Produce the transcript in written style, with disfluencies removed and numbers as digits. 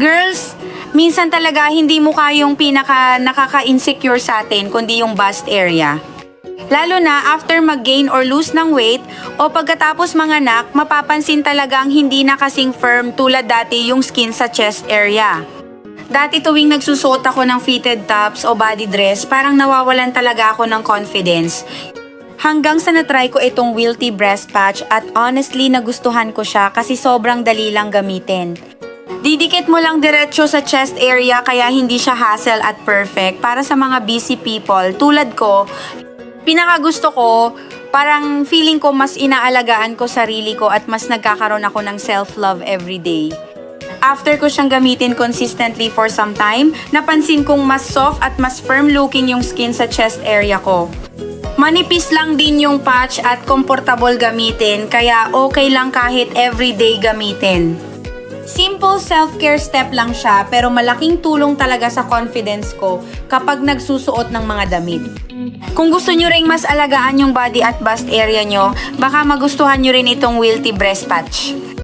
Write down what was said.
Girls, minsan talaga hindi mukha yung pinaka nakaka-insecure sa atin, kundi yung bust area. Lalo na after mag-gain or lose ng weight o pagkatapos manganak, mapapansin talagang hindi na kasing firm tulad dati yung skin sa chest area. Dati tuwing nagsusuot ako ng fitted tops o body dress, parang nawawalan talaga ako ng confidence. Hanggang sa natry ko itong Wilty breast patch at honestly nagustuhan ko siya kasi sobrang dali lang gamitin. Didikit mo lang diretso sa chest area kaya hindi siya hassle at perfect para sa mga busy people tulad ko. Pinakagusto ko, parang feeling ko mas inaalagaan ko sarili ko at mas nagkakaroon ako ng self-love everyday. After ko siyang gamitin consistently for some time, napansin kong mas soft at mas firm looking yung skin sa chest area ko. Manipis lang din yung patch at comfortable gamitin kaya okay lang kahit everyday gamitin. Simple self-care step lang siya pero malaking tulong talaga sa confidence ko kapag nagsusuot ng mga damit. Kung gusto nyo ring mas alagaan yung body at bust area nyo, baka magustuhan nyo rin itong Wilty breast patch.